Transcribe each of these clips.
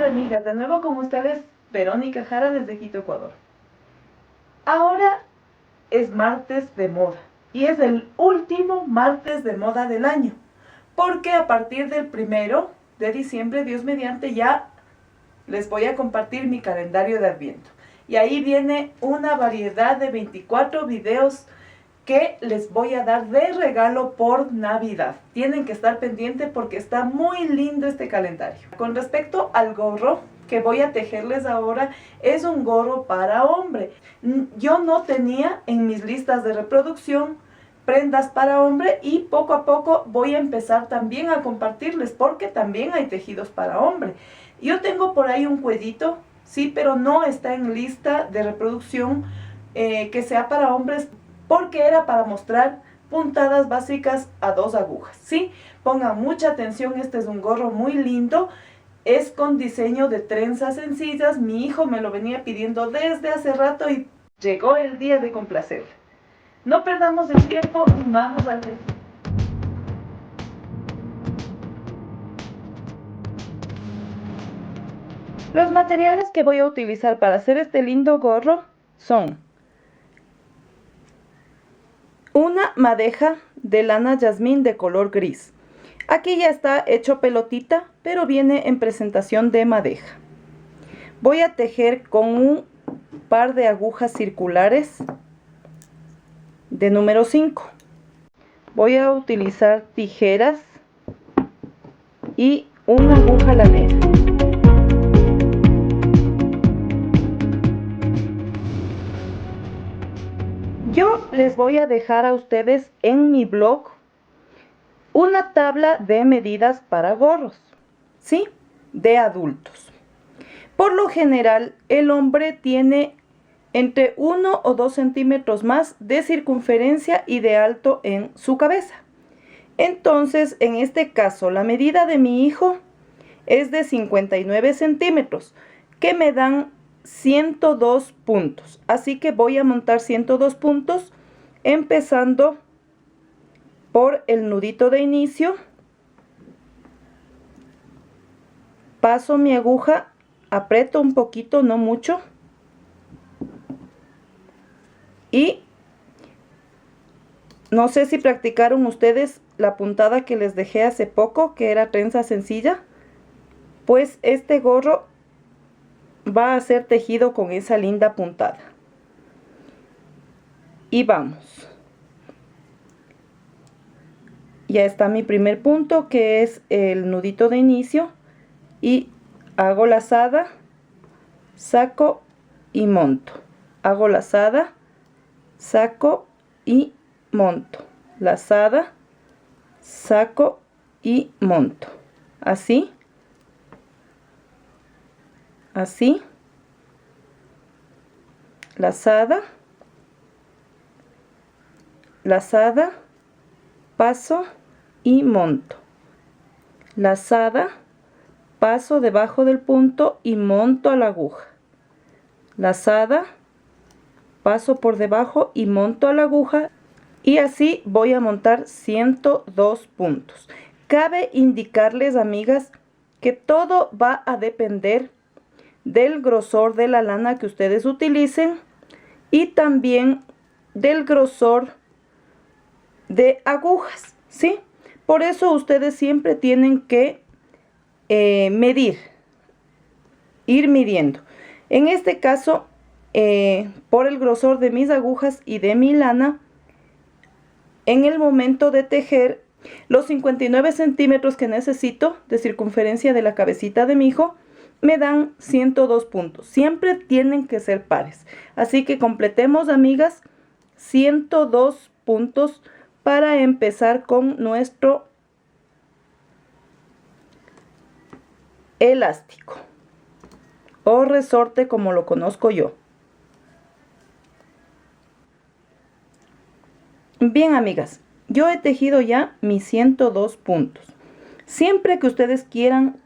amigas, de nuevo con ustedes Verónica Jara desde Quito, Ecuador. Ahora es martes de moda y es el último martes de moda del año, porque a partir del 1 de diciembre, Dios mediante, ya les voy a compartir mi calendario de Adviento. Y ahí viene una variedad de 24 videos que les voy a dar de regalo por Navidad. Tienen que estar pendientes porque está muy lindo este calendario. Con respecto al gorro que voy a tejerles ahora, es un gorro para hombre. Yo no tenía en mis listas de reproducción prendas para hombre y poco a poco voy a empezar también a compartirles porque también hay tejidos para hombre. Yo tengo por ahí un cuellito, sí, pero no está en lista de reproducción que sea para hombres, porque era para mostrar puntadas básicas a 2 agujas, ¿sí? Pongan mucha atención, este es un gorro muy lindo, es con diseño de trenzas sencillas. Mi hijo me lo venía pidiendo desde hace rato y llegó el día de complacerle. No perdamos el tiempo, vamos a ver. Los materiales que voy a utilizar para hacer este lindo gorro son una madeja de lana jazmín de color gris. Aquí ya está hecho pelotita, pero viene en presentación de madeja. Voy a tejer con un par de agujas circulares de número 5. Voy a utilizar tijeras y una aguja lanera. Yo les voy a dejar a ustedes en mi blog una tabla de medidas para gorros, ¿sí? De adultos. Por lo general, el hombre tiene entre 1 o 2 centímetros más de circunferencia y de alto en su cabeza. Entonces, en este caso, la medida de mi hijo es de 59 centímetros, que me dan 102 puntos. Así que voy a montar 102 puntos, empezando por el nudito de inicio. Paso mi aguja, aprieto un poquito, no mucho, y no sé si practicaron ustedes la puntada que les dejé hace poco, que era trenza sencilla. Pues este gorro va a ser tejido con esa linda puntada. Y vamos. Ya está mi primer punto, que es el nudito de inicio, y hago lazada, saco y monto. Hago lazada, saco y monto. Lazada, saco y monto. Así. Así. Lazada, lazada, paso y monto. Lazada, paso debajo del punto y monto a la aguja. Lazada, paso por debajo y monto a la aguja, y así voy a montar 102 puntos. Cabe indicarles, amigas, que todo va a depender del grosor de la lana que ustedes utilicen y también del grosor de agujas, ¿sí? Por eso ustedes siempre tienen que medir, ir midiendo. En este caso, por el grosor de mis agujas y de mi lana, en el momento de tejer, los 59 centímetros que necesito de circunferencia de la cabecita de mi hijo me dan 102 puntos. Siempre tienen que ser pares. Así que completemos, amigas, 102 puntos para empezar con nuestro elástico o resorte, como lo conozco yo. Bien, amigas, yo he tejido ya mis 102 puntos. Siempre que ustedes quieran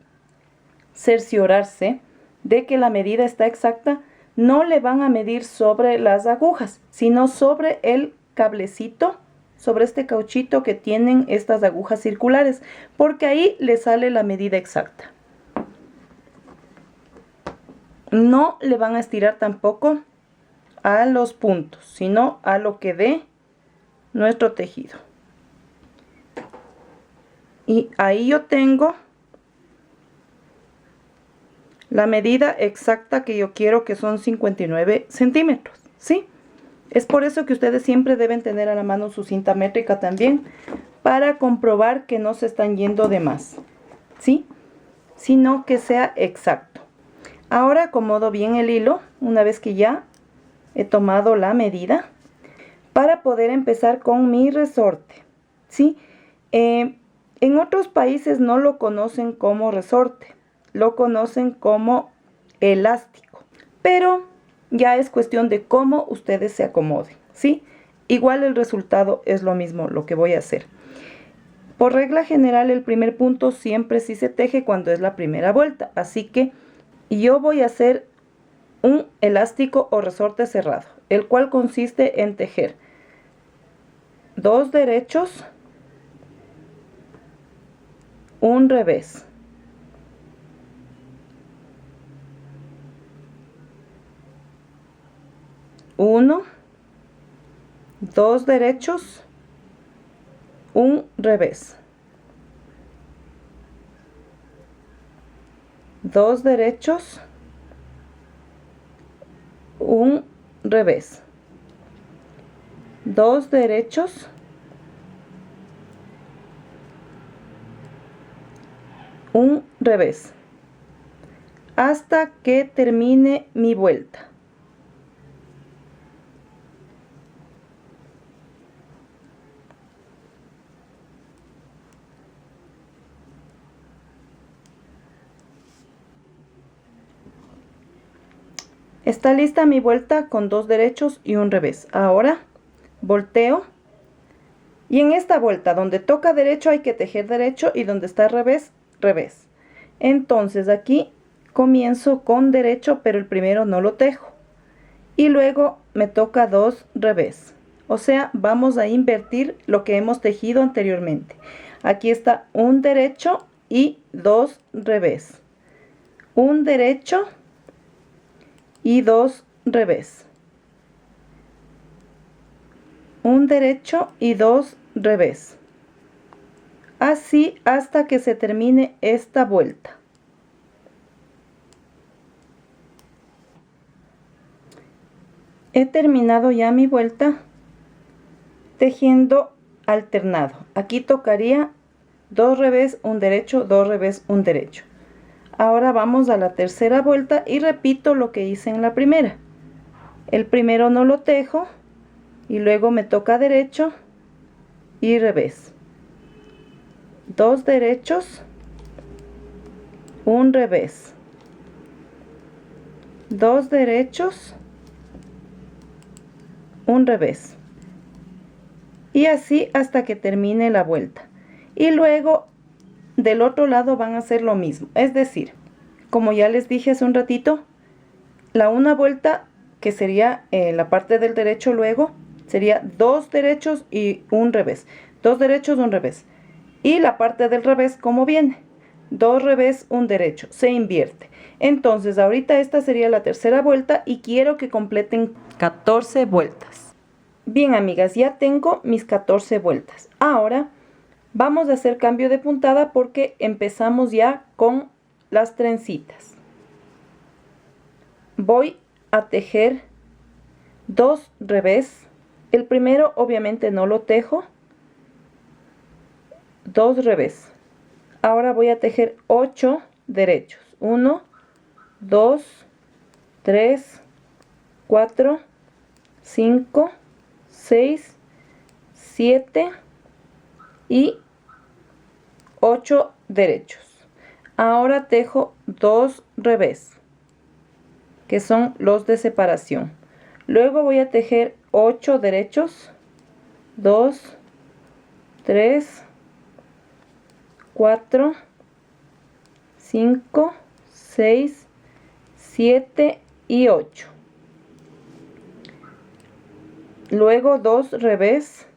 cerciorarse de que la medida está exacta, no le van a medir sobre las agujas, sino sobre el cablecito, sobre este cauchito que tienen estas agujas circulares, porque ahí le sale la medida exacta. no le van a estirar tampoco a los puntos, sino a lo que dé nuestro tejido. Y ahí yo tengo la medida exacta que yo quiero, que son 59 centímetros, ¿sí? Es por eso que ustedes siempre deben tener a la mano su cinta métrica también, para comprobar que no se están yendo de más, ¿sí? Sino que sea exacto. Ahora acomodo bien el hilo, una vez que ya he tomado la medida, para poder empezar con mi resorte, ¿sí? En otros países no lo conocen como resorte, lo conocen como elástico, pero ya es cuestión de cómo ustedes se acomoden, ¿sí? Igual el resultado es lo mismo lo que voy a hacer. Por regla general, el primer punto siempre sí se teje cuando es la primera vuelta, así que yo voy a hacer un elástico o resorte cerrado, el cual consiste en tejer 2 derechos, un revés, uno, 2 derechos, un revés, 2 derechos, un revés, 2 derechos, un revés, hasta que termine mi vuelta. Está lista mi vuelta con 2 derechos y un revés. Ahora volteo, y en esta vuelta donde toca derecho hay que tejer derecho, y donde está revés, revés. Entonces aquí comienzo con derecho, pero el primero no lo tejo, y luego me toca 2 revés. O sea, vamos a invertir lo que hemos tejido anteriormente. Aquí está un derecho y 2 revés, un derecho y 2 revés, un derecho y 2 revés, así hasta que se termine esta vuelta. He terminado ya mi vuelta tejiendo alternado. Aquí tocaría 2 revés, un derecho, 2 revés, un derecho. Ahora vamos a la tercera vuelta y repito lo que hice en la primera. El primero no lo tejo, y luego me toca derecho y revés, 2 derechos, un revés, 2 derechos, un revés, y así hasta que termine la vuelta. Y luego del otro lado van a hacer lo mismo, es decir, como ya les dije hace un ratito, la una vuelta, que sería la parte del derecho, luego sería 2 derechos y un revés, 2 derechos, un revés, y la parte del revés, como viene, 2 revés, un derecho, se invierte. Entonces ahorita esta sería la tercera vuelta, y quiero que completen 14 vueltas. Bien, amigas, ya tengo mis 14 vueltas. Ahora vamos a hacer cambio de puntada, porque empezamos ya con las trencitas. Voy a tejer 2 revés. El primero obviamente no lo tejo, 2 revés. Ahora voy a tejer 8 derechos, 1, 2, 3, 4, 5, 6, 7 y 8 derechos. Ahora tejo 2 revés, que son los de separación. Luego voy a tejer 8 derechos, 2, 3, 4, 5, 6, 7 y 8. Luego 2 revés,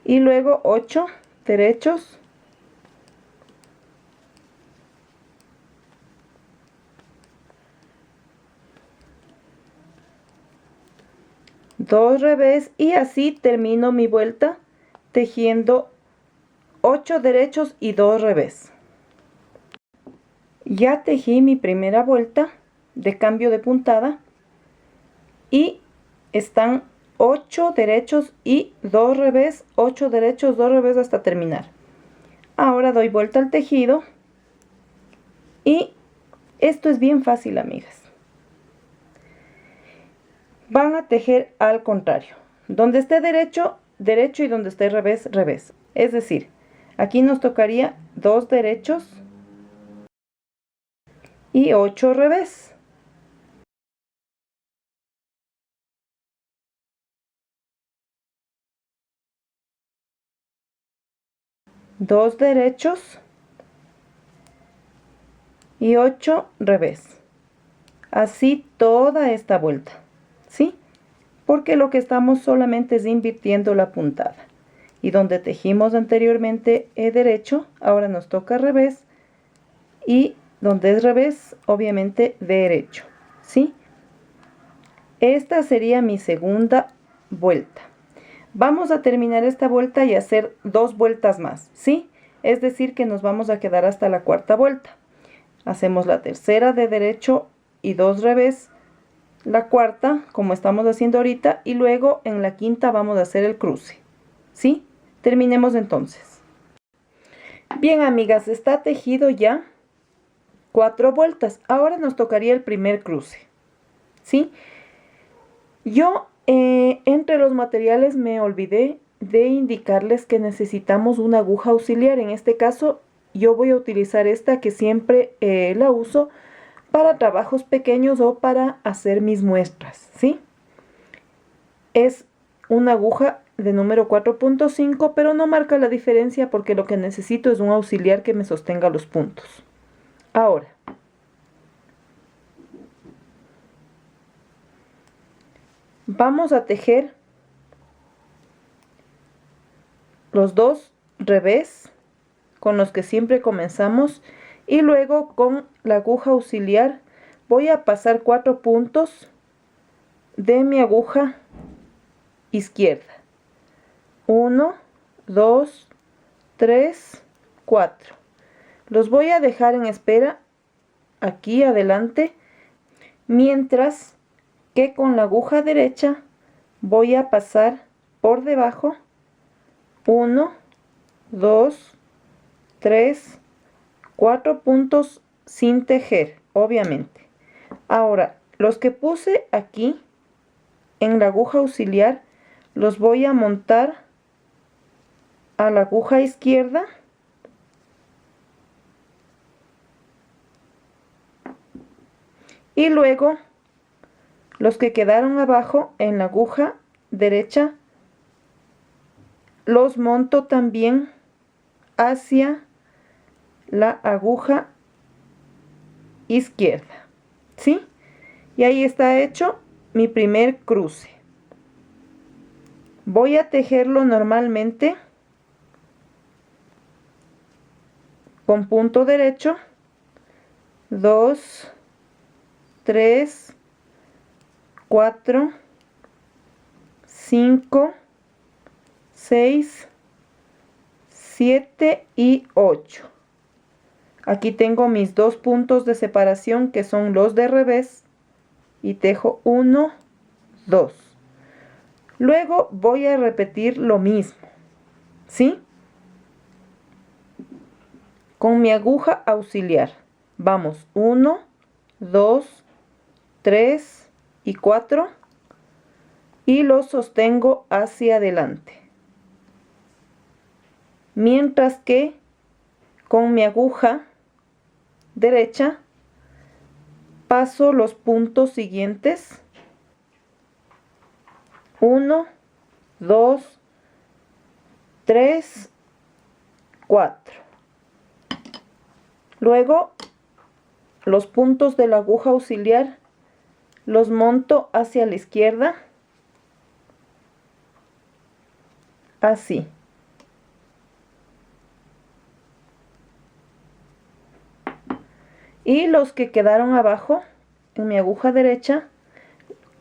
y luego 8 derechos, 2 revés y así termino mi vuelta tejiendo 8 derechos y 2 revés. Ya tejí mi primera vuelta de cambio de puntada y están 8 derechos y 2 revés, 8 derechos, 2 revés hasta terminar. Ahora doy vuelta al tejido y esto es bien fácil, amigas. Van a tejer al contrario. Donde esté derecho, derecho, y donde esté revés, revés. Es decir, aquí nos tocaría 2 derechos y 8 revés. Dos derechos y 8 revés. Así toda esta vuelta, ¿sí? Porque lo que estamos solamente es invirtiendo la puntada. Y donde tejimos anteriormente derecho, ahora nos toca revés. Y donde es revés, obviamente derecho, ¿sí? Esta sería mi segunda vuelta. Vamos a terminar esta vuelta y hacer 2 vueltas más, ¿sí? Es decir, que nos vamos a quedar hasta la cuarta vuelta. Hacemos la tercera de derecho y 2 revés, la cuarta, como estamos haciendo ahorita, y luego en la quinta vamos a hacer el cruce, ¿sí? Terminemos entonces. Bien, amigas, está tejido ya 4 vueltas. Ahora nos tocaría el primer cruce, ¿sí? Yo entre los materiales me olvidé de indicarles que necesitamos una aguja auxiliar. En este caso yo voy a utilizar esta que siempre la uso para trabajos pequeños o para hacer mis muestras, ¿sí? Es una aguja de número 4.5, pero no marca la diferencia porque lo que necesito es un auxiliar que me sostenga los puntos. Ahora, vamos a tejer los 2 revés con los que siempre comenzamos y luego con la aguja auxiliar voy a pasar 4 puntos de mi aguja izquierda. 1, 2, 3, 4. Los voy a dejar en espera aquí adelante, mientras que con la aguja derecha voy a pasar por debajo 1, 2, 3, 4 puntos sin tejer, obviamente. Ahora, los que puse aquí en la aguja auxiliar los voy a montar a la aguja izquierda y luego los que quedaron abajo en la aguja derecha los monto también hacia la aguja izquierda, ¿sí? Y ahí está hecho mi primer cruce. Voy a tejerlo normalmente con punto derecho, 2, 3, 4, 5, 6, 7 y 8. Aquí tengo mis 2 puntos de separación que son los de revés y tejo 1, 2. Luego voy a repetir lo mismo, ¿sí? Con mi aguja auxiliar. Vamos 1, 2, 3 y 4 y los sostengo hacia adelante. Mientras que con mi aguja derecha paso los puntos siguientes. 1, 2, 3, 4. Luego los puntos de la aguja auxiliar los monto hacia la izquierda, así. Y los que quedaron abajo en mi aguja derecha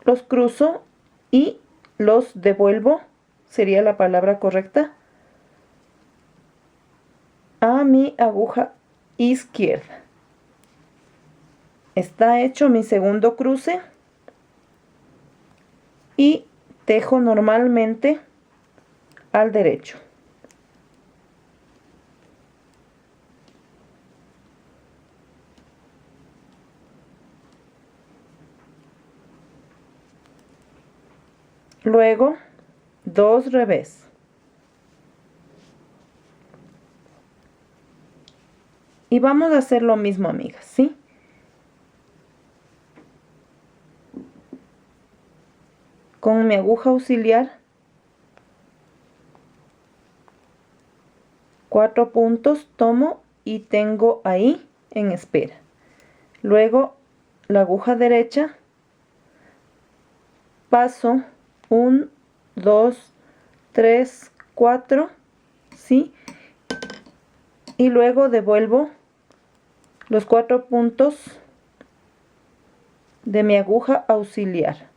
los cruzo y los devuelvo, sería la palabra correcta, a mi aguja izquierda. Está hecho mi segundo cruce y tejo normalmente al derecho. Luego, 2 revés. Y vamos a hacer lo mismo, amigas, ¿sí? Con mi aguja auxiliar, 4 puntos, tomo y tengo ahí en espera. Luego, la aguja derecha, paso 1, 2, 3, 4, ¿sí? Y luego devuelvo los 4 puntos de mi aguja auxiliar.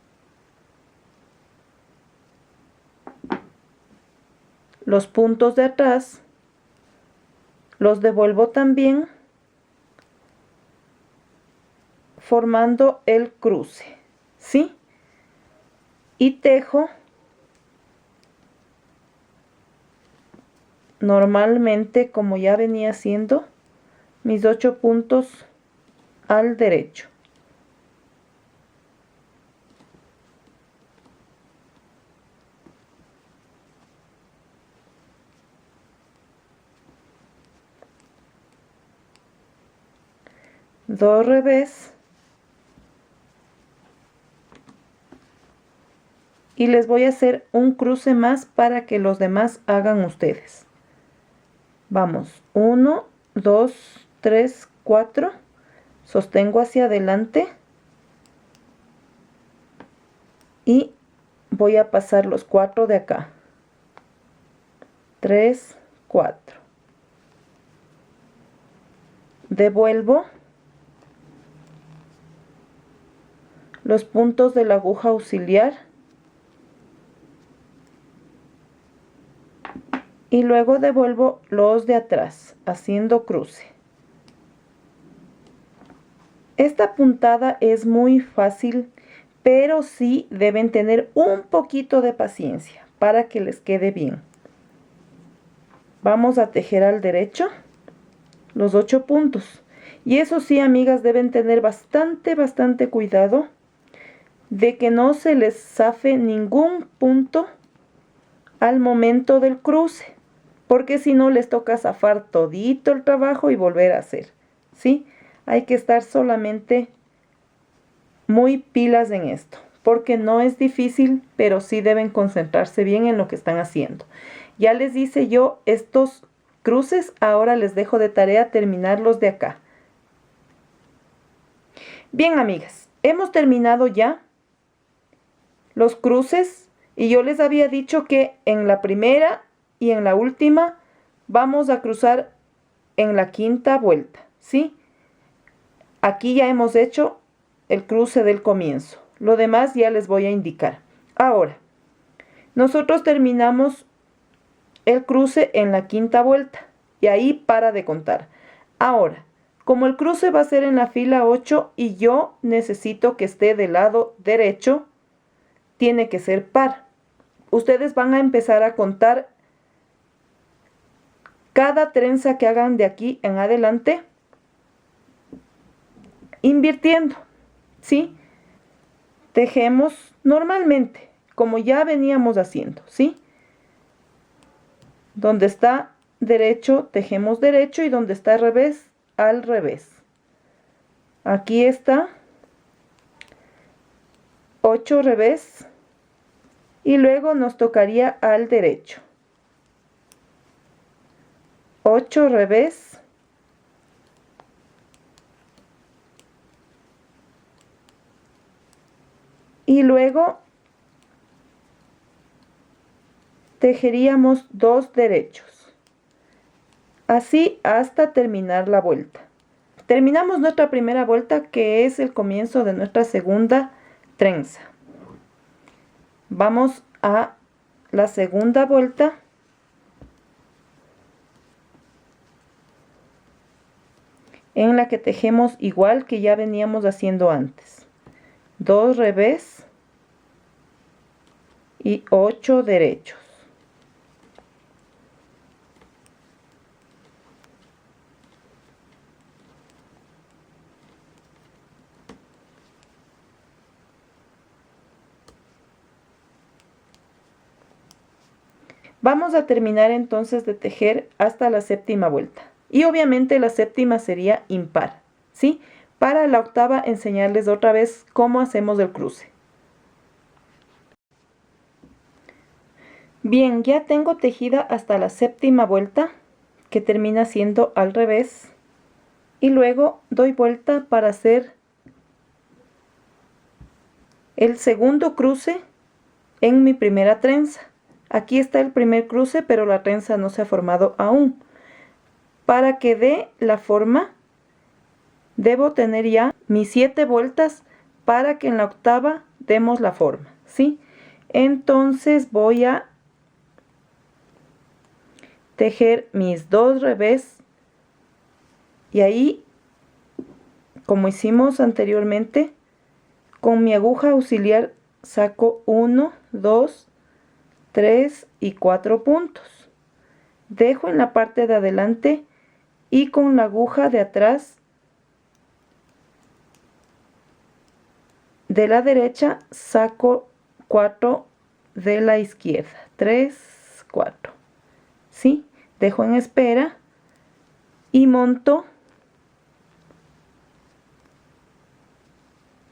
Los puntos de atrás los devuelvo también formando el cruce, ¿sí? Y tejo normalmente, como ya venía haciendo, mis 8 puntos al derecho. Dos revés. Y les voy a hacer un cruce más para que los demás hagan ustedes. Vamos, 1, 2, 3, 4. Sostengo hacia adelante. Y voy a pasar los 4 de acá. 3, 4. Devuelvo los puntos de la aguja auxiliar. Y luego devuelvo los de atrás, haciendo cruce. Esta puntada es muy fácil, pero sí deben tener un poquito de paciencia para que les quede bien. Vamos a tejer al derecho los 8 puntos. Y eso sí, amigas, deben tener bastante cuidado de que no se les zafe ningún punto al momento del cruce, porque si no les toca zafar todito el trabajo y volver a hacer, ¿sí? Hay que estar solamente muy pilas en esto, porque no es difícil, pero sí deben concentrarse bien en lo que están haciendo. Ya les hice yo estos cruces, ahora les dejo de tarea terminarlos de acá. Bien, amigas, hemos terminado ya los cruces y yo les había dicho que en la primera y en la última vamos a cruzar en la quinta vuelta, ¿sí? Aquí ya hemos hecho el cruce del comienzo. Lo demás ya les voy a indicar. Ahora, nosotros terminamos el cruce en la quinta vuelta y ahí para de contar. Ahora, como el cruce va a ser en la fila 8 y yo necesito que esté del lado derecho, tiene que ser par. Ustedes van a empezar a contar cada trenza que hagan de aquí en adelante, invirtiendo, ¿sí? Tejemos normalmente, como ya veníamos haciendo, ¿sí? Donde está derecho, tejemos derecho, y donde está revés, al revés. Aquí está 8 revés y luego nos tocaría al derecho. 8 revés. Y luego tejeríamos 2 derechos. Así hasta terminar la vuelta. Terminamos nuestra primera vuelta, que es el comienzo de nuestra segunda trenza. Vamos a la segunda vuelta. En la que tejemos igual que ya veníamos haciendo antes. 2 revés y 8 derechos. Vamos a terminar entonces de tejer hasta la séptima vuelta. Y obviamente la séptima sería impar, ¿sí? Para la octava enseñarles otra vez cómo hacemos el cruce. Bien, ya tengo tejida hasta la séptima vuelta, que termina siendo al revés. Y luego doy vuelta para hacer el segundo cruce en mi primera trenza. Aquí está el primer cruce, pero la trenza no se ha formado aún. Para que dé la forma, debo tener ya mis 7 vueltas para que en la octava demos la forma, ¿sí? Entonces voy a tejer mis 2 revés y ahí, como hicimos anteriormente, con mi aguja auxiliar saco 1, 2, 3 y 4 puntos. Dejo en la parte de adelante y con la aguja de atrás de la derecha saco 4 de la izquierda. 3, 4. ¿Sí? Dejo en espera y monto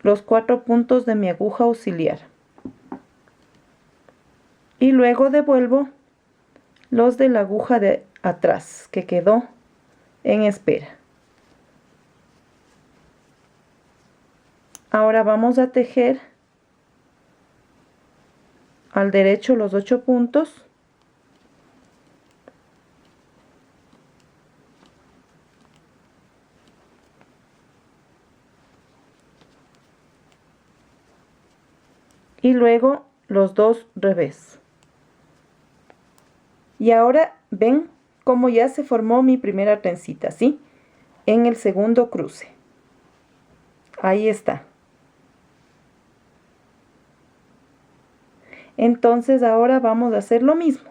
los 4 puntos de mi aguja auxiliar. Y luego devuelvo los de la aguja de atrás que quedó en espera. Ahora vamos a tejer al derecho los 8 puntos. Y luego los 2 revés. Y ahora ven cómo ya se formó mi primera trencita, ¿sí? En el segundo cruce. Ahí está. Entonces ahora vamos a hacer lo mismo.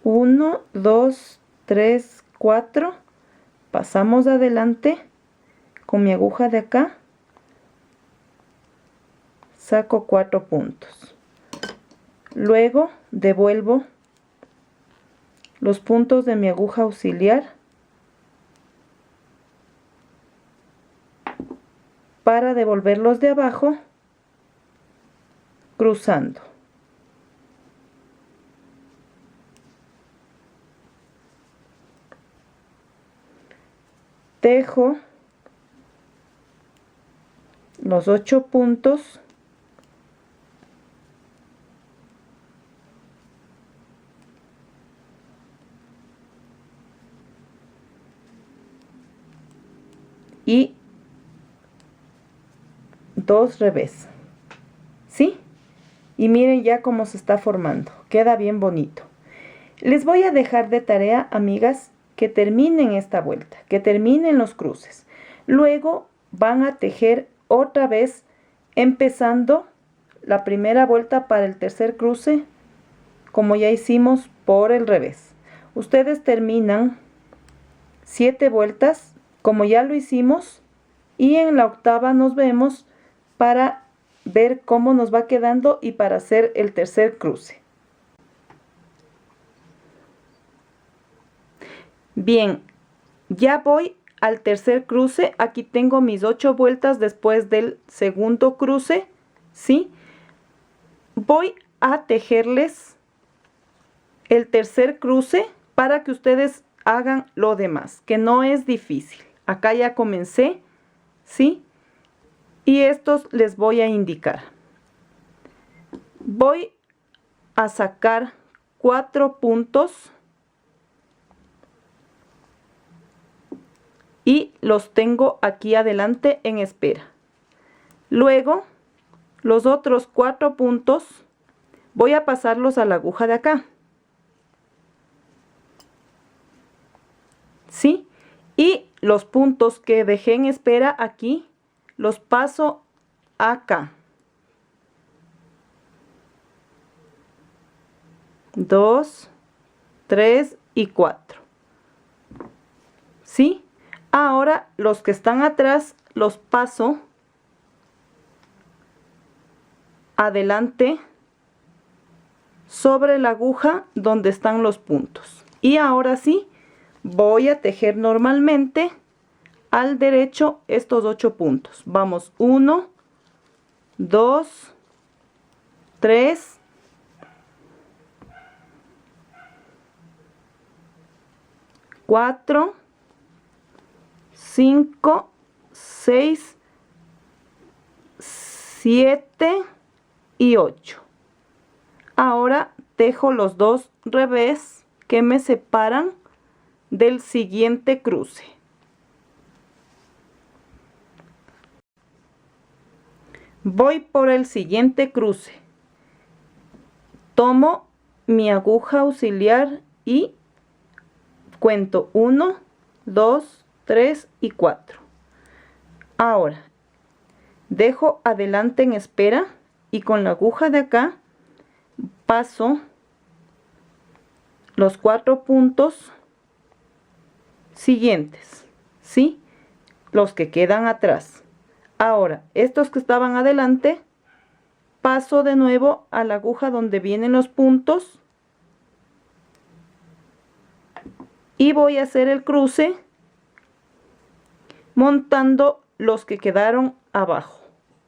1, 2, 3, 4. Pasamos adelante con mi aguja de acá. Saco 4 puntos. Luego devuelvo los puntos de mi aguja auxiliar para devolverlos de abajo cruzando. Tejo los 8 puntos y 2 revés, ¿sí? Y miren ya cómo se está formando, queda bien bonito. Les voy a dejar de tarea, amigas, que terminen esta vuelta, que terminen los cruces. Luego van a tejer otra vez, empezando la primera vuelta para el tercer cruce, como ya hicimos por el revés. Ustedes terminan 7 vueltas, como ya lo hicimos, y en la octava nos vemos para ver cómo nos va quedando y para hacer el tercer cruce. Bien, ya voy al tercer cruce. Aquí tengo mis 8 vueltas después del segundo cruce, ¿sí? Voy a tejerles el tercer cruce para que ustedes hagan lo demás, que no es difícil. Acá ya comencé, ¿sí? Y estos les voy a indicar. Voy a sacar 4 puntos y los tengo aquí adelante en espera. Luego, los otros 4 puntos voy a pasarlos a la aguja de acá. ¿Sí? Y los puntos que dejé en espera aquí, los paso acá. 2, 3 y 4. ¿Sí? Ahora los que están atrás los paso adelante sobre la aguja donde están los puntos. Y ahora sí, voy a tejer normalmente al derecho estos 8 puntos. Vamos, 1, 2, 3, 4, 5, 6, 7 y 8. Ahora tejo los 2 revés que me separan del siguiente cruce. Voy por el siguiente cruce. Tomo mi aguja auxiliar y cuento 1, 2, 3 y 4. Ahora dejo adelante en espera y con la aguja de acá paso los 4 puntos siguientes, ¿sí? Los que quedan atrás. Ahora, estos que estaban adelante, paso de nuevo a la aguja donde vienen los puntos y voy a hacer el cruce montando los que quedaron abajo,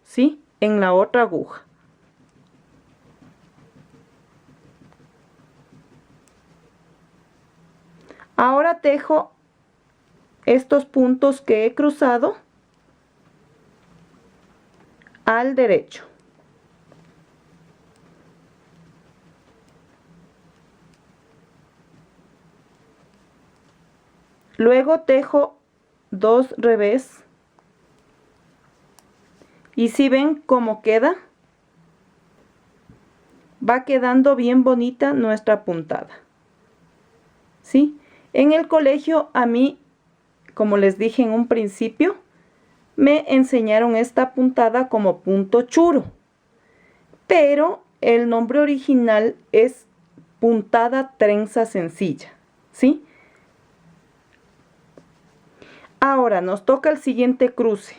¿sí? En la otra aguja. Ahora tejo estos puntos que he cruzado al derecho. Luego tejo 2 revés. Y si ven cómo queda, va quedando bien bonita nuestra puntada. ¿Sí? En el colegio a mí, como les dije en un principio, me enseñaron esta puntada como punto churo. Pero el nombre original es puntada trenza sencilla. ¿Sí? Ahora nos toca el siguiente cruce.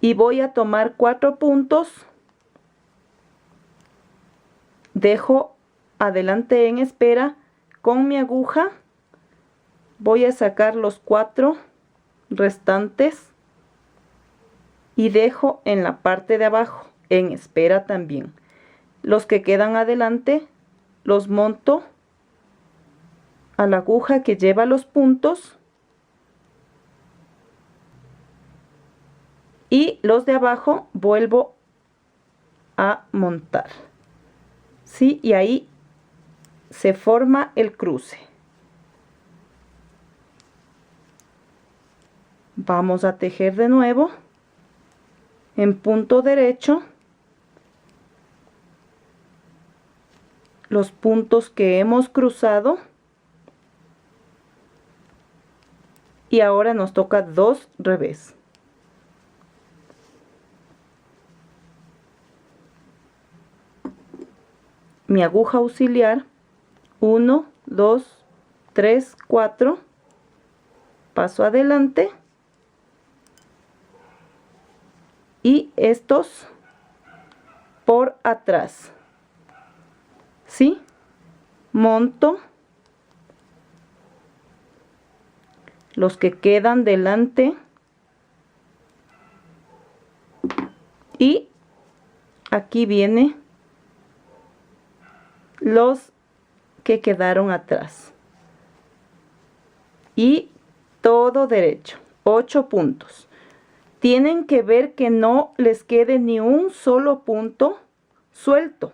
Y voy a tomar 4 puntos. Dejo adelante en espera con mi aguja. Voy a sacar los 4 restantes y dejo en la parte de abajo en espera también. Los que quedan adelante los monto a la aguja que lleva los puntos y los de abajo vuelvo a montar. ¿Sí? Y ahí se forma el cruce. Vamos a tejer de nuevo en punto derecho los puntos que hemos cruzado y ahora nos toca 2 revés. Mi aguja auxiliar, 1, 2, 3, 4, paso adelante y estos por atrás, ¿sí? Monto los que quedan delante y aquí viene los que quedaron atrás y todo derecho, 8 puntos. Tienen que ver que no les quede ni un solo punto suelto.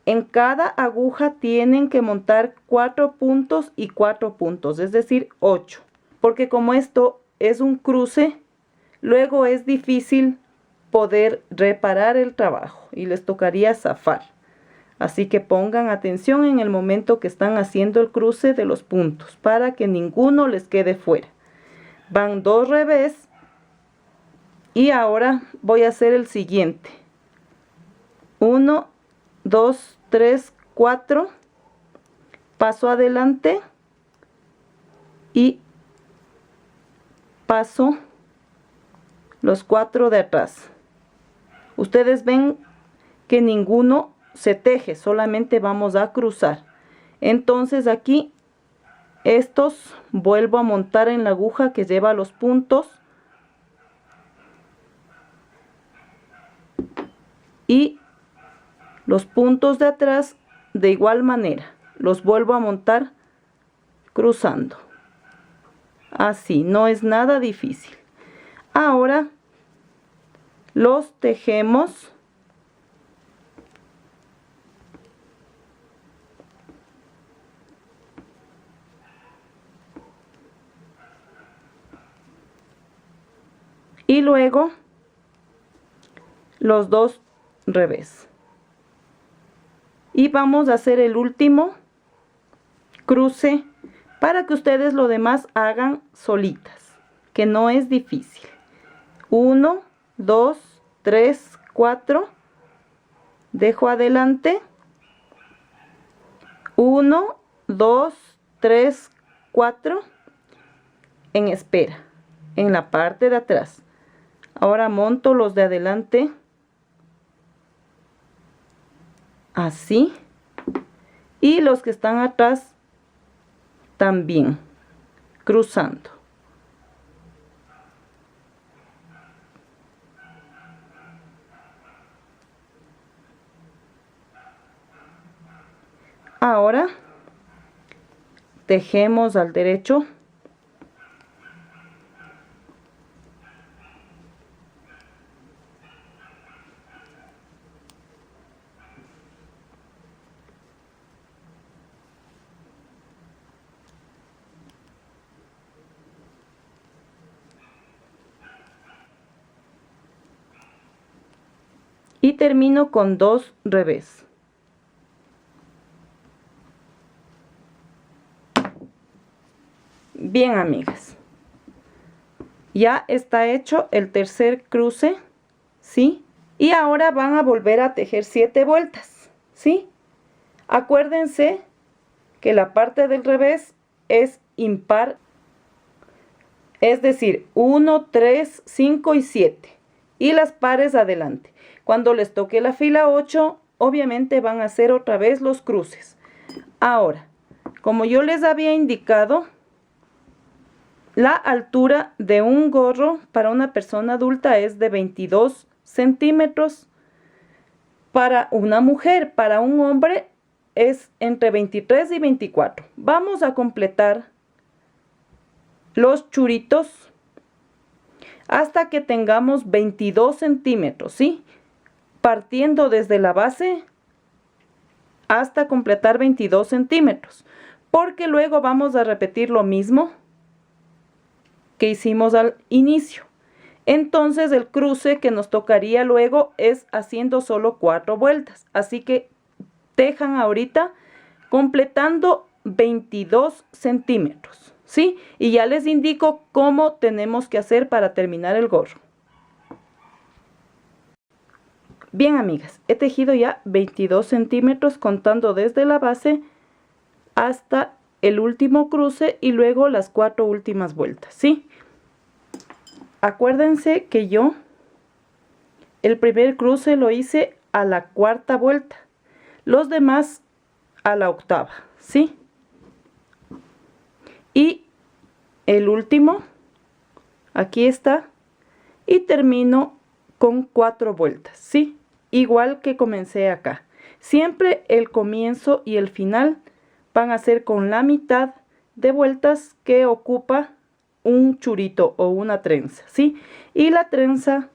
En cada aguja tienen que montar 4 puntos y 4 puntos, es decir, 8. Porque como esto es un cruce, luego es difícil poder reparar el trabajo y les tocaría zafar. Así que pongan atención en el momento que están haciendo el cruce de los puntos para que ninguno les quede fuera. Van 2 revés y ahora voy a hacer el siguiente. 1, 2, 3, 4. Paso adelante y paso los 4 de atrás. Ustedes ven que ninguno se teje, solamente vamos a cruzar. Entonces aquí estos vuelvo a montar en la aguja que lleva los puntos y los puntos de atrás de igual manera los vuelvo a montar cruzando. Así, no es nada difícil. Ahora los tejemos y luego los 2 revés. Y vamos a hacer el último cruce para que ustedes lo demás hagan solitas, que no es difícil. 1, 2, 3, 4. Dejo adelante. 1, 2, 3, 4. En espera, en la parte de atrás. Ahora monto los de adelante. Así. Y los que están atrás también cruzando. Ahora tejemos al derecho. Y termino con 2 revés. Bien, amigas, ya está hecho el tercer cruce, ¿sí? Y ahora van a volver a tejer 7 vueltas, ¿sí? Acuérdense que la parte del revés es impar, es decir, 1, 3, 5 y 7, y las pares adelante. Cuando les toque la fila 8, obviamente van a hacer otra vez los cruces. Ahora, como yo les había indicado, la altura de un gorro para una persona adulta es de 22 centímetros. Para una mujer, para un hombre es entre 23 y 24. Vamos a completar los churitos hasta que tengamos 22 centímetros, ¿sí? Partiendo desde la base hasta completar 22 centímetros. Porque luego vamos a repetir lo mismo que hicimos al inicio. Entonces el cruce que nos tocaría luego es haciendo solo 4 vueltas. Así que tejan ahorita completando 22 centímetros, ¿sí? Y ya les indico cómo tenemos que hacer para terminar el gorro. Bien, amigas, he tejido ya 22 centímetros contando desde la base hasta el último cruce y luego las 4 últimas vueltas, ¿sí? Acuérdense que yo el primer cruce lo hice a la 4ª vuelta, los demás a la 8ª, ¿sí? Y el último, aquí está, y termino con 4 vueltas, ¿sí? Igual que comencé acá. Siempre el comienzo y el final van a ser con la mitad de vueltas que ocupa un churito o una trenza, ¿sí? Y la trenza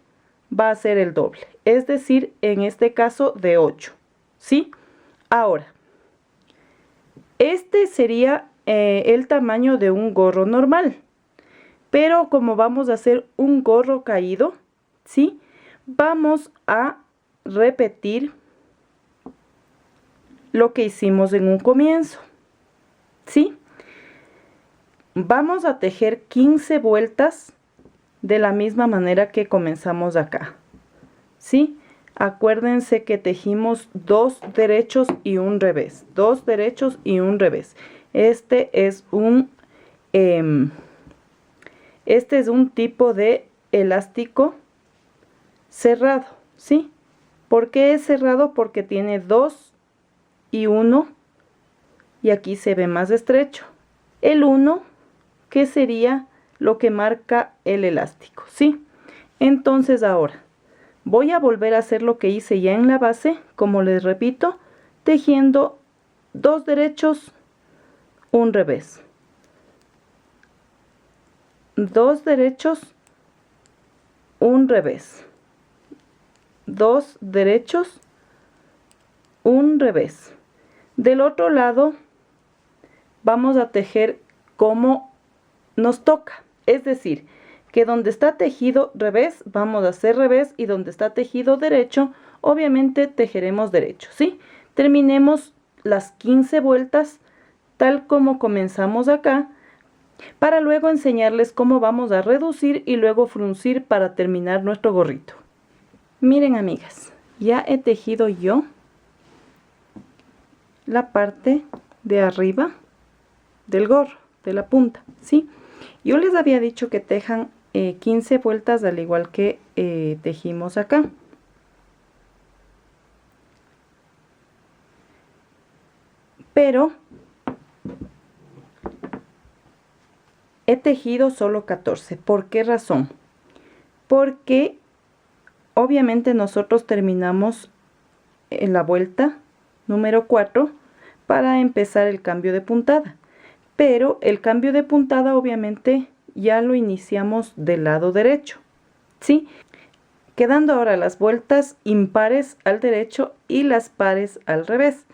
va a ser el doble, es decir, en este caso de 8, ¿sí? Ahora, este sería el tamaño de un gorro normal, Pero como vamos a hacer un gorro caído, ¿sí? Vamos a repetir lo que hicimos en un comienzo, ¿sí? Vamos a tejer 15 vueltas de la misma manera que comenzamos acá, ¿sí? Acuérdense que tejimos 2 derechos y un revés, 2 derechos y un revés. Este es un tipo de elástico cerrado, ¿sí? ¿Por qué es cerrado? Porque tiene 2 y 1 y aquí se ve más estrecho. El 1, que sería lo que marca el elástico, ¿sí? Entonces ahora voy a volver a hacer lo que hice ya en la base, como les repito, tejiendo 2 derechos, un revés. 2 derechos, un revés. 2 derechos, un revés. Del otro lado vamos a tejer como nos toca, es decir, que donde está tejido revés vamos a hacer revés y donde está tejido derecho obviamente tejeremos derecho, ¿sí? Terminemos las 15 vueltas tal como comenzamos acá, para luego enseñarles cómo vamos a reducir y luego fruncir para terminar nuestro gorrito. Miren, amigas, ya he tejido yo la parte de arriba del gorro, de la punta, ¿sí? Yo les había dicho que tejan 15 vueltas al igual que tejimos acá. Pero he tejido solo 14. ¿Por qué razón? Porque obviamente nosotros terminamos en la vuelta número 4 para empezar el cambio de puntada. Pero el cambio de puntada obviamente ya lo iniciamos del lado derecho, ¿sí? Quedando ahora las vueltas impares al derecho y las pares al revés.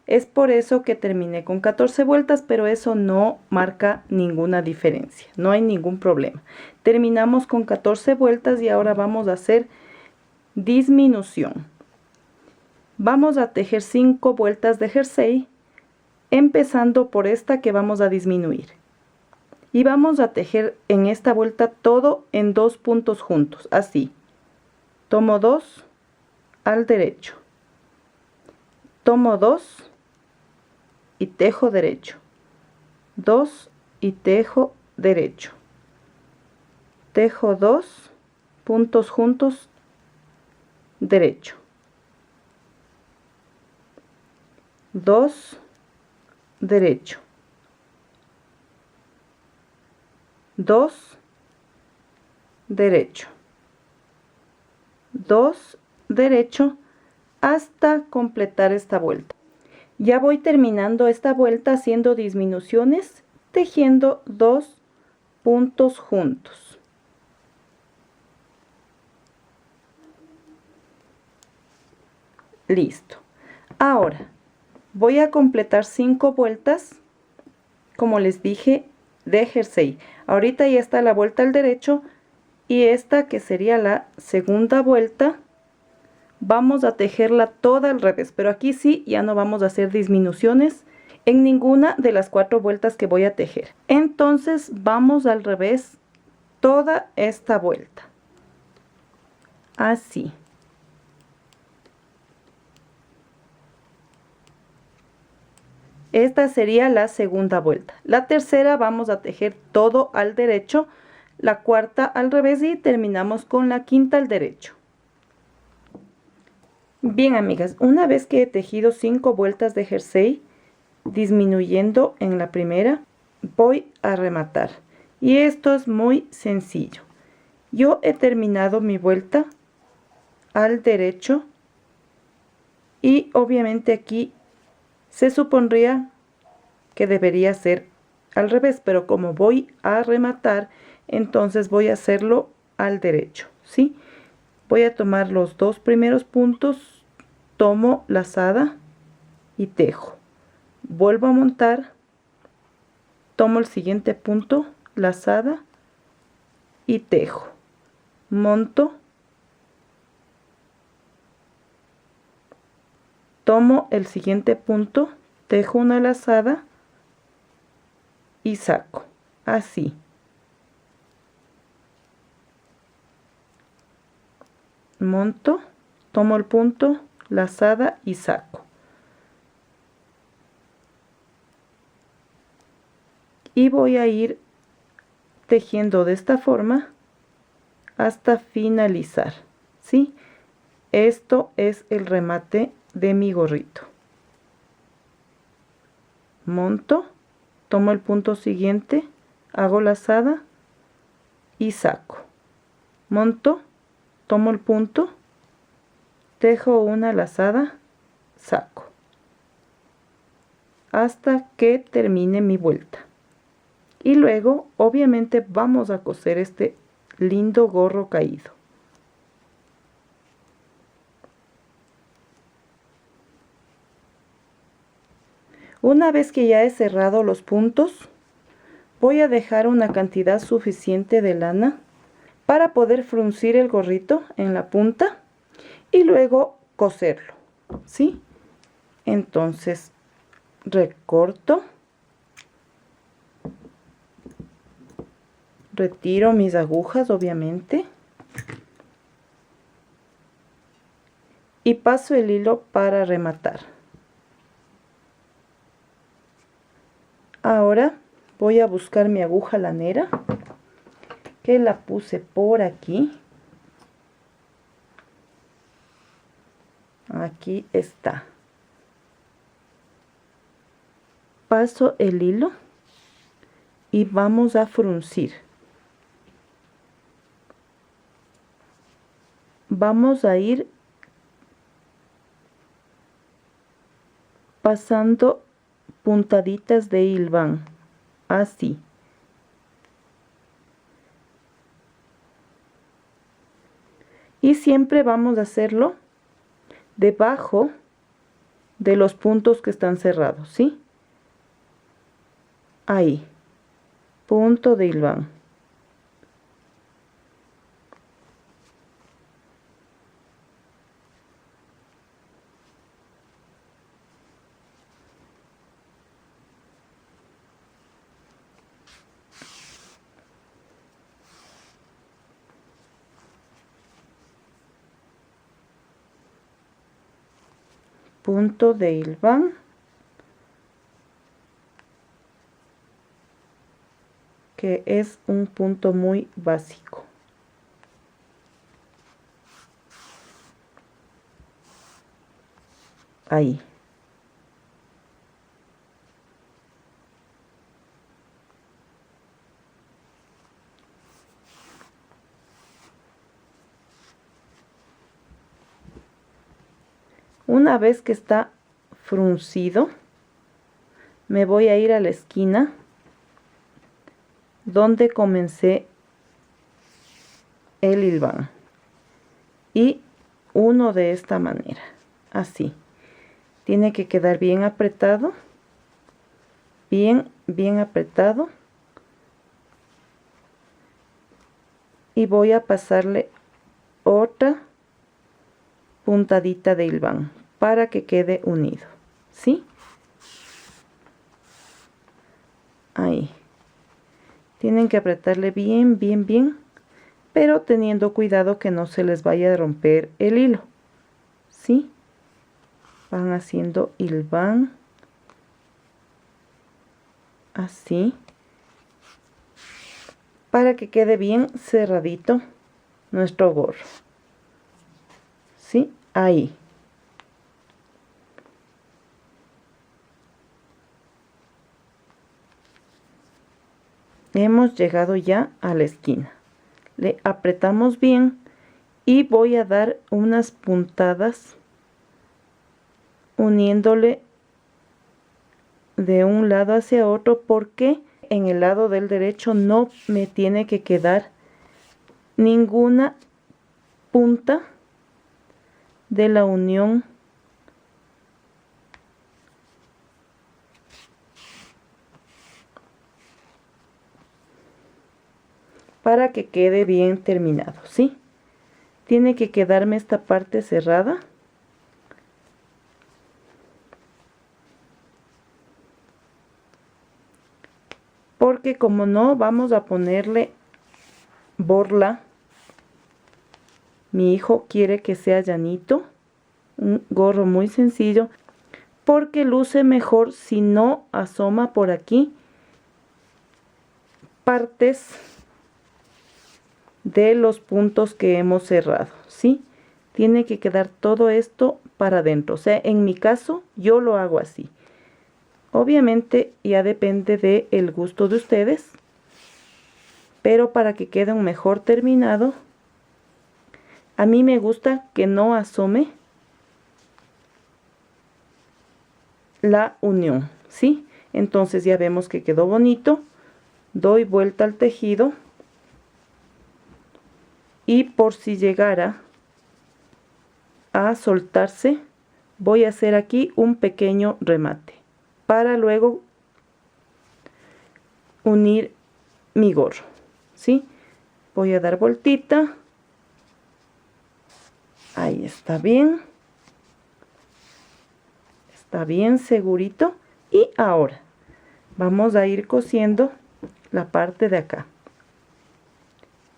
Es por eso que terminé con 14 vueltas, pero eso no marca ninguna diferencia, no hay ningún problema. Terminamos con 14 vueltas y ahora vamos a hacer disminución. Vamos a tejer 5 vueltas de jersey, empezando por esta que vamos a disminuir. Y vamos a tejer en esta vuelta todo en 2 puntos juntos, así. Tomo 2 al derecho. Tomo 2 y tejo derecho. 2 y tejo derecho. Tejo 2 puntos juntos derecho. 2 derecho. 2 derecho. 2 derecho hasta completar esta vuelta. Ya voy terminando esta vuelta haciendo disminuciones, tejiendo 2 puntos juntos. Listo. Ahora voy a completar 5 vueltas, como les dije, de jersey. Ahorita ya está la vuelta al derecho y esta que sería la segunda vuelta vamos a tejerla toda al revés, pero aquí sí ya no vamos a hacer disminuciones en ninguna de las 4 vueltas que voy a tejer. Entonces vamos al revés toda esta vuelta, así. Esta sería la segunda vuelta. La tercera vamos a tejer todo al derecho, la cuarta al revés y terminamos con la quinta al derecho. Bien, amigas, una vez que he tejido 5 vueltas de jersey, disminuyendo en la primera, voy a rematar. Y esto es muy sencillo. Yo he terminado mi vuelta al derecho y obviamente aquí se supondría que debería ser al revés, pero como voy a rematar, entonces voy a hacerlo al derecho, ¿sí? Voy a tomar los 2 primeros puntos, tomo lazada y tejo. Vuelvo a montar, tomo el siguiente punto, lazada y tejo, monto, tomo el siguiente punto, tejo una lazada y saco, así. Monto, tomo el punto, lazada y saco. Y voy a ir tejiendo de esta forma hasta finalizar, ¿sí? Esto es el remate de mi gorrito. Monto, tomo el punto siguiente, hago lazada y saco. Monto, tomo el punto, tejo una lazada, saco, hasta que termine mi vuelta. Y luego, obviamente, vamos a coser este lindo gorro caído. Una vez que ya he cerrado los puntos, voy a dejar una cantidad suficiente de lana para poder fruncir el gorrito en la punta y luego coserlo, ¿sí? Entonces, recorto, retiro mis agujas, obviamente, y paso el hilo para rematar. Ahora voy a buscar mi aguja lanera, que la puse por aquí. Aquí está. Paso el hilo y vamos a fruncir. Vamos a ir pasando puntaditas de hilván, así. Y siempre vamos a hacerlo debajo de los puntos que están cerrados, ¿sí? Ahí, punto de hilván. Punto de hilván, que es un punto muy básico. Ahí. Una vez que está fruncido, me voy a ir a la esquina donde comencé el hilván y uno de esta manera, así. Tiene que quedar bien apretado, bien apretado, y voy a pasarle otra puntadita de hilván para que quede unido, ¿sí? Ahí. Tienen que apretarle bien, pero teniendo cuidado que no se les vaya a romper el hilo, ¿sí? Van haciendo hilván, así, para que quede bien cerradito nuestro gorro, ¿sí? Ahí. Hemos llegado ya a la esquina. Le apretamos bien y voy a dar unas puntadas uniéndole de un lado hacia otro, porque en el lado del derecho no me tiene que quedar ninguna punta de la unión para que quede bien terminado, ¿sí? Tiene que quedarme esta parte cerrada. Porque como no vamos a ponerle borla, mi hijo quiere que sea llanito, un gorro muy sencillo, porque luce mejor si no asoma por aquí partes de los puntos que hemos cerrado, ¿sí? Tiene que quedar todo esto para adentro. O sea, en mi caso, yo lo hago así. Obviamente ya depende del gusto de ustedes, pero para que quede un mejor terminado, a mí me gusta que no asome la unión, ¿sí? Entonces ya vemos que quedó bonito. Doy vuelta al tejido y por si llegara a soltarse, voy a hacer aquí un pequeño remate para luego unir mi gorro, ¿sí? Voy a dar vueltita. Ahí está bien. Está bien segurito. Y ahora vamos a ir cosiendo la parte de acá.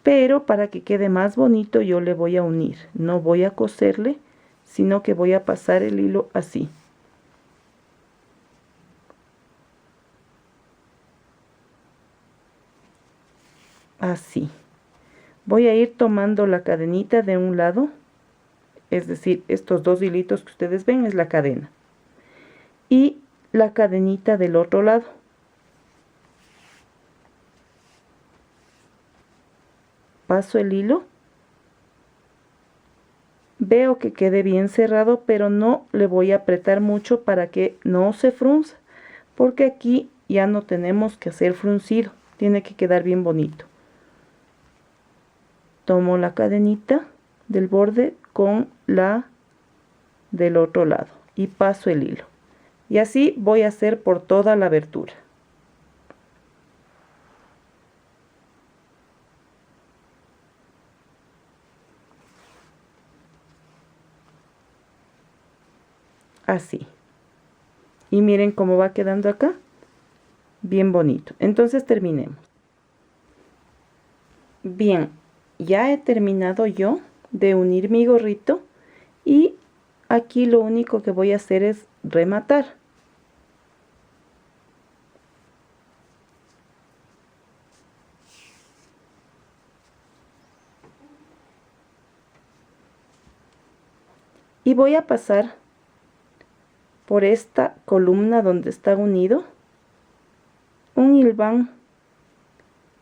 Pero para que quede más bonito yo le voy a unir. No voy a coserle, sino que voy a pasar el hilo así. Así. Voy a ir tomando la cadenita de un lado. Es decir, estos dos hilitos que ustedes ven es la cadena. Y la cadenita del otro lado. Paso el hilo. Veo que quede bien cerrado, pero no le voy a apretar mucho para que no se frunza. Porque aquí ya no tenemos que hacer fruncido. Tiene que quedar bien bonito. Tomo la cadenita del borde con la del otro lado y paso el hilo. Y así voy a hacer por toda la abertura. Así. Y miren cómo va quedando acá. Bien bonito. Entonces terminemos. Bien, ya he terminado yo de unir mi gorrito y aquí lo único que voy a hacer es rematar. Y voy a pasar por esta columna donde está unido un hilván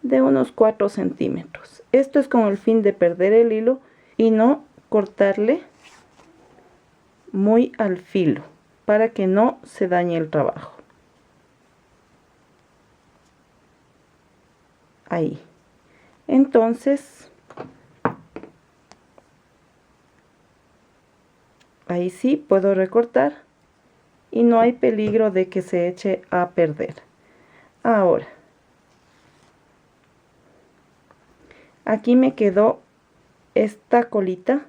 de unos 4 centímetros. Esto es con el fin de perder el hilo y no cortarle muy al filo para que no se dañe el trabajo. Ahí. Entonces, ahí sí puedo recortar y no hay peligro de que se eche a perder. Ahora, aquí me quedó esta colita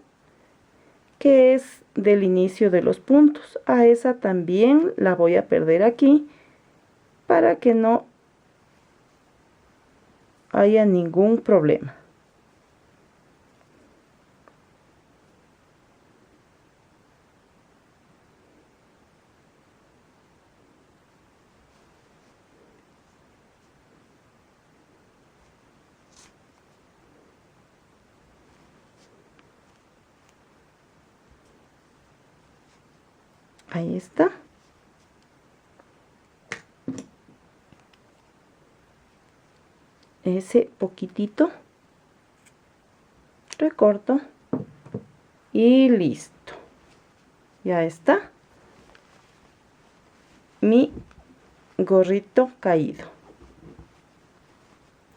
que es del inicio de los puntos. A esa también la voy a perder aquí para que no haya ningún problema. Ahí está. Ese poquitito. Recorto. Y listo. Ya está. Mi gorrito caído.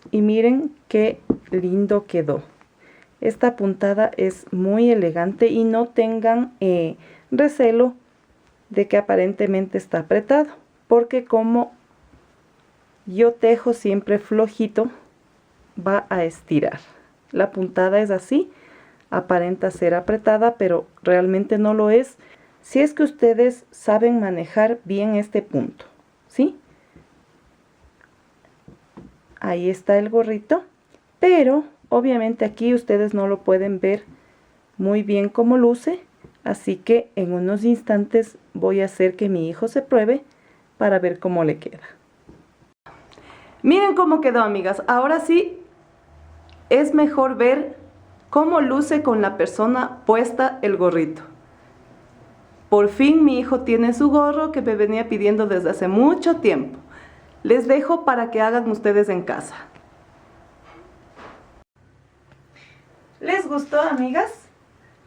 Y miren qué lindo quedó. Esta puntada es muy elegante y no tengan recelo de que aparentemente está apretado, porque como yo tejo siempre flojito, va a estirar. La puntada es así, aparenta ser apretada, pero realmente no lo es. Si es que ustedes saben manejar bien este punto, ¿sí? Ahí está el gorrito, pero obviamente aquí ustedes no lo pueden ver muy bien cómo luce, así que en unos instantes voy a hacer que mi hijo se pruebe para ver cómo le queda. Miren cómo quedó, amigas. Ahora sí es mejor ver cómo luce con la persona puesta el gorrito. Por fin mi hijo tiene su gorro que me venía pidiendo desde hace mucho tiempo. Les dejo para que hagan ustedes en casa. ¿Les gustó, amigas?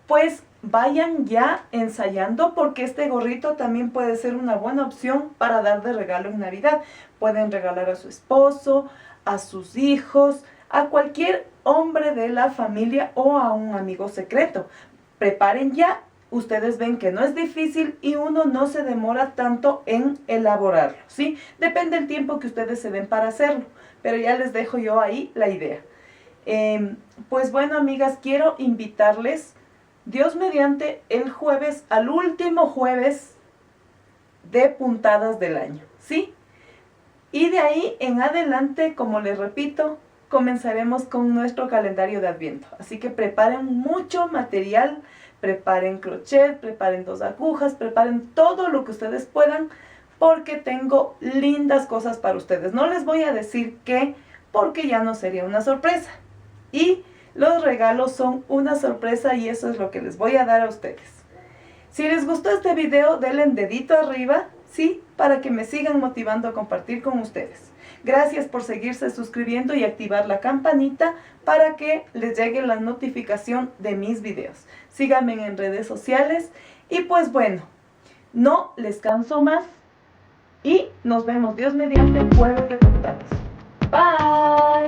Pues vayan ya ensayando, porque este gorrito también puede ser una buena opción para dar de regalo en Navidad. Pueden regalar a su esposo, a sus hijos, a cualquier hombre de la familia o a un amigo secreto. Preparen ya. Ustedes ven que no es difícil y uno no se demora tanto en elaborarlo, ¿sí? Depende del tiempo que ustedes se den para hacerlo, pero ya les dejo yo ahí la idea. Pues bueno, amigas, quiero invitarles, Dios mediante, el jueves, al último jueves de puntadas del año, ¿sí? Y de ahí en adelante, como les repito, comenzaremos con nuestro calendario de Adviento. Así que preparen mucho material, preparen crochet, preparen 2 agujas, preparen todo lo que ustedes puedan, porque tengo lindas cosas para ustedes. No les voy a decir qué, porque ya no sería una sorpresa. Y los regalos son una sorpresa y eso es lo que les voy a dar a ustedes. Si les gustó este video, denle un dedito arriba, ¿sí? Para que me sigan motivando a compartir con ustedes. Gracias por seguirse suscribiendo y activar la campanita para que les llegue la notificación de mis videos. Síganme en redes sociales y pues bueno, no les canso más y nos vemos Dios mediante jueves de puntadas. Bye.